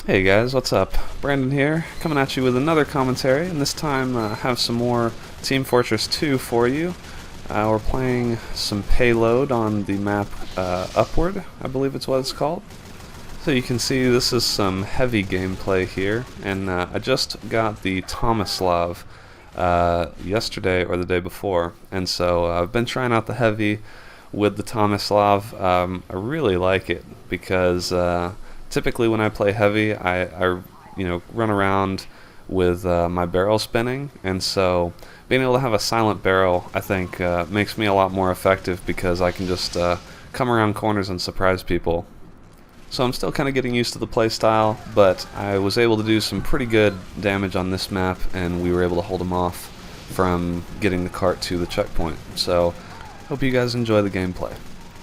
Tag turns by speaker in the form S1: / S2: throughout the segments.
S1: Hey guys, what's up? Brandon here, coming at you with another commentary, and this time I have some more Team Fortress 2 for you. We're playing some payload on the map Upward, I believe it's what it's called. So you can see this is some heavy gameplay here, and I just got the Tomislav yesterday or the day before, and so I've been trying out the heavy with the Tomislav. I really like it because typically when I play heavy, I run around with my barrel spinning, and so being able to have a silent barrel, I think, makes me a lot more effective because I can just come around corners and surprise people. So I'm still kind of getting used to the playstyle, but I was able to do some pretty good damage on this map, and we were able to hold them off from getting the cart to the checkpoint. So hope you guys enjoy the gameplay.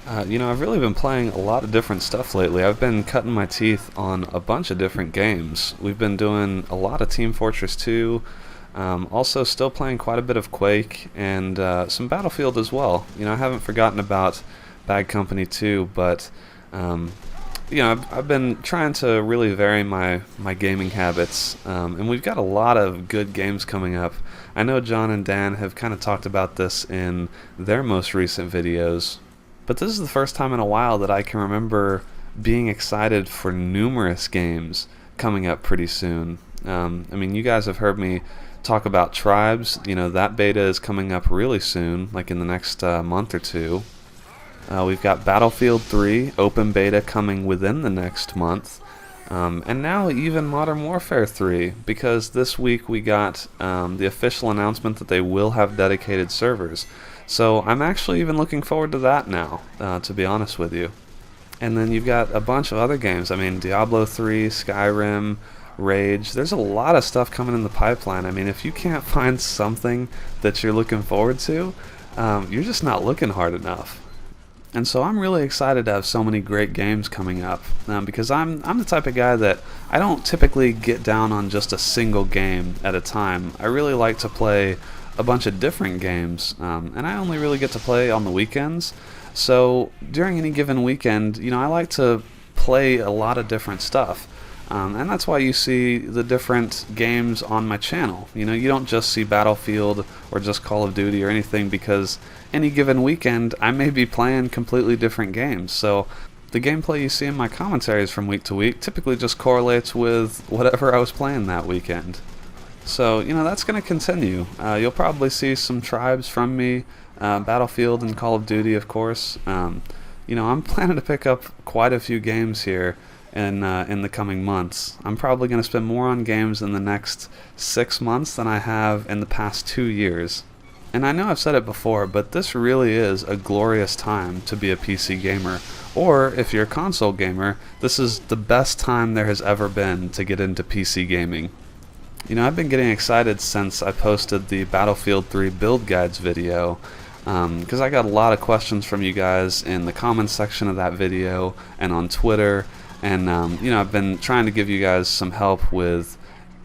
S1: I've really been playing a lot of different stuff lately. I've been cutting my teeth on a bunch of different games. We've been doing a lot of Team Fortress 2, also still playing quite a bit of Quake, and some Battlefield as well. I haven't forgotten about Bad Company 2, but I've been trying to really vary my gaming habits, and we've got a lot of good games coming up. I know John and Dan have kind of talked about this in their most recent videos, but this is the first time in a while that I can remember being excited for numerous games coming up pretty soon. You guys have heard me talk about Tribes. That beta is coming up really soon, like in the next month or two. We've got Battlefield 3 open beta coming within the next month. And now even Modern Warfare 3, because this week we got the official announcement that they will have dedicated servers. So I'm actually even looking forward to that now, to be honest with you. And then you've got a bunch of other games. Diablo 3, Skyrim, Rage. There's a lot of stuff coming in the pipeline. If you can't find something that you're looking forward to, you're just not looking hard enough. And so I'm really excited to have so many great games coming up, because I'm the type of guy that I don't typically get down on just a single game at a time. I really like to play a bunch of different games, and I only really get to play on the weekends. So during any given weekend, I like to play a lot of different stuff. And that's why you see the different games on my channel. You don't just see Battlefield or just Call of Duty or anything, because any given weekend I may be playing completely different games. So the gameplay you see in my commentaries from week to week typically just correlates with whatever I was playing that weekend. So, that's going to continue. You'll probably see some Tribes from me, Battlefield and Call of Duty, of course. I'm planning to pick up quite a few games here in the coming months. I'm probably going to spend more on games in the next 6 months than I have in the past 2 years. And I know I've said it before, but this really is a glorious time to be a PC gamer. Or, if you're a console gamer, this is the best time there has ever been to get into PC gaming. I've been getting excited since I posted the Battlefield 3 build guides video, because I got a lot of questions from you guys in the comments section of that video and on Twitter. And I've been trying to give you guys some help with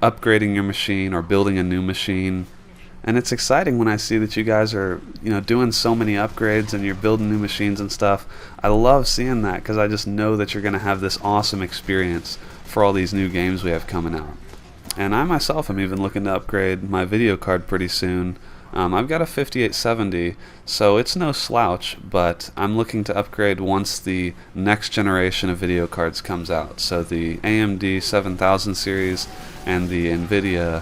S1: upgrading your machine or building a new machine. And it's exciting when I see that you guys are doing so many upgrades and you're building new machines and stuff. I love seeing that, because I just know that you're going to have this awesome experience for all these new games we have coming out. And I myself am even looking to upgrade my video card pretty soon. I've got a 5870, so it's no slouch, but I'm looking to upgrade once the next generation of video cards comes out. So the AMD 7000 series and the NVIDIA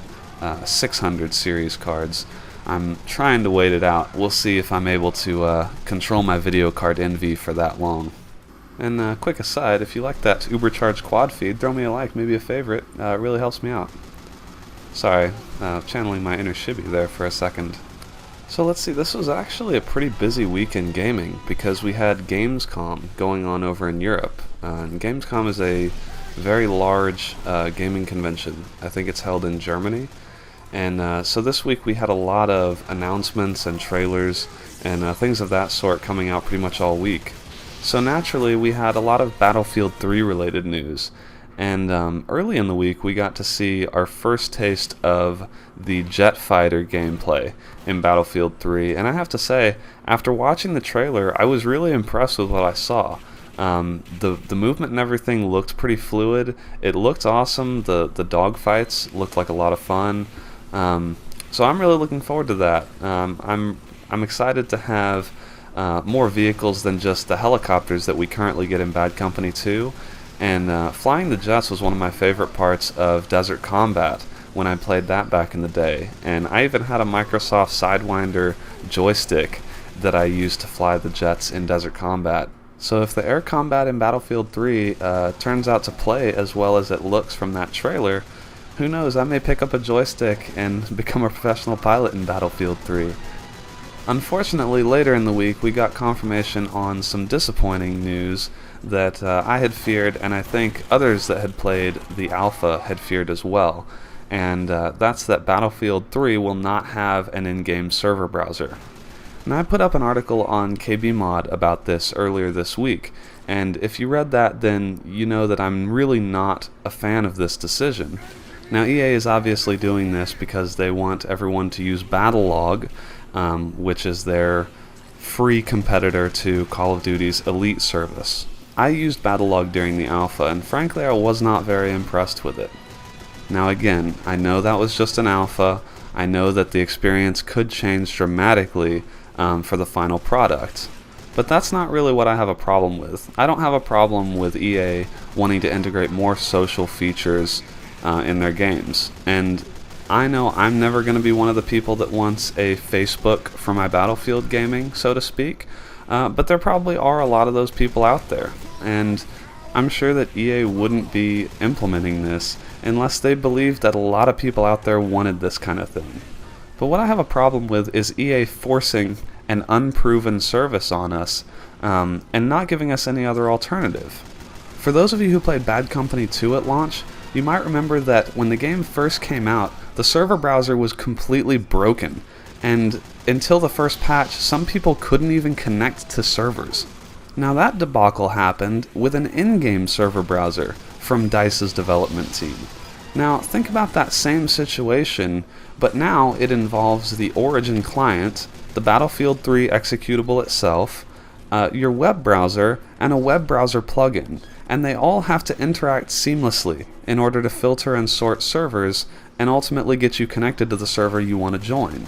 S1: 600 series cards. I'm trying to wait it out. We'll see if I'm able to control my video card envy for that long. And quick aside, if you like that Ubercharged quad feed, throw me a like, maybe a favorite. It really helps me out. Sorry, channeling my inner Shibby there for a second. So let's see, this was actually a pretty busy week in gaming, because we had Gamescom going on over in Europe. And Gamescom is a very large gaming convention. I think it's held in Germany. And so this week we had a lot of announcements and trailers and things of that sort coming out pretty much all week. So naturally we had a lot of Battlefield 3 related news. And early in the week we got to see our first taste of the jet fighter gameplay in Battlefield 3. And I have to say, after watching the trailer, I was really impressed with what I saw. The movement and everything looked pretty fluid. It looked awesome. The dogfights looked like a lot of fun. So I'm really looking forward to that. I'm excited to have more vehicles than just the helicopters that we currently get in Bad Company 2. And flying the jets was one of my favorite parts of Desert Combat when I played that back in the day. And I even had a Microsoft Sidewinder joystick that I used to fly the jets in Desert Combat. So if the air combat in Battlefield 3 turns out to play as well as it looks from that trailer, who knows, I may pick up a joystick and become a professional pilot in Battlefield 3. Unfortunately, later in the week we got confirmation on some disappointing news that I had feared, and I think others that had played the alpha had feared as well. And that's that Battlefield 3 will not have an in-game server browser. Now, I put up an article on KBMod about this earlier this week, and if you read that, then you know that I'm really not a fan of this decision. Now, EA is obviously doing this because they want everyone to use Battlelog, which is their free competitor to Call of Duty's Elite service. I used Battlelog during the alpha, and frankly I was not very impressed with it. Now again, I know that was just an alpha. I know that the experience could change dramatically for the final product. But that's not really what I have a problem with. I don't have a problem with EA wanting to integrate more social features in their games. And I know I'm never going to be one of the people that wants a Facebook for my Battlefield gaming, so to speak. But there probably are a lot of those people out there. And I'm sure that EA wouldn't be implementing this unless they believed that a lot of people out there wanted this kind of thing. But what I have a problem with is EA forcing an unproven service on us and not giving us any other alternative. For those of you who played Bad Company 2 at launch, you might remember that when the game first came out, the server browser was completely broken, and until the first patch, some people couldn't even connect to servers. Now that debacle happened with an in-game server browser from DICE's development team. Now think about that same situation, but now it involves the Origin client, the Battlefield 3 executable itself, your web browser, and a web browser plugin, and they all have to interact seamlessly in order to filter and sort servers and ultimately get you connected to the server you want to join.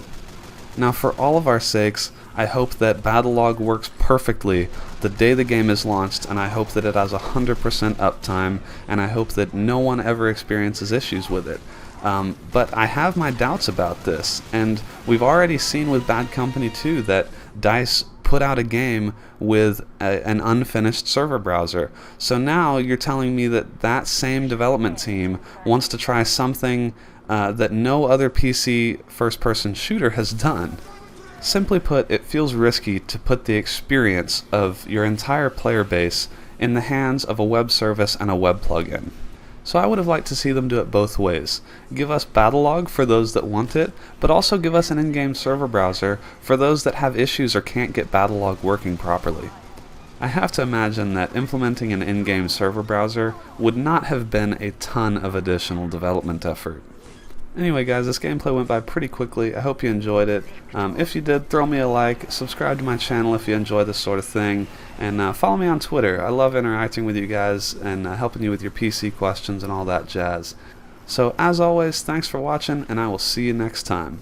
S1: Now for all of our sakes, I hope that Battlelog works perfectly the day the game is launched, and I hope that it has 100% uptime, and I hope that no one ever experiences issues with it. But I have my doubts about this, and we've already seen with Bad Company 2 that DICE put out a game with an unfinished server browser. So now you're telling me that that same development team wants to try something that no other PC first-person shooter has done. Simply put, it feels risky to put the experience of your entire player base in the hands of a web service and a web plugin. So I would have liked to see them do it both ways. Give us Battlelog for those that want it, but also give us an in-game server browser for those that have issues or can't get Battlelog working properly. I have to imagine that implementing an in-game server browser would not have been a ton of additional development effort. Anyway guys, this gameplay went by pretty quickly. I hope you enjoyed it. If you did, throw me a like, subscribe to my channel if you enjoy this sort of thing, and follow me on Twitter. I love interacting with you guys and helping you with your PC questions and all that jazz. So as always, thanks for watching, and I will see you next time.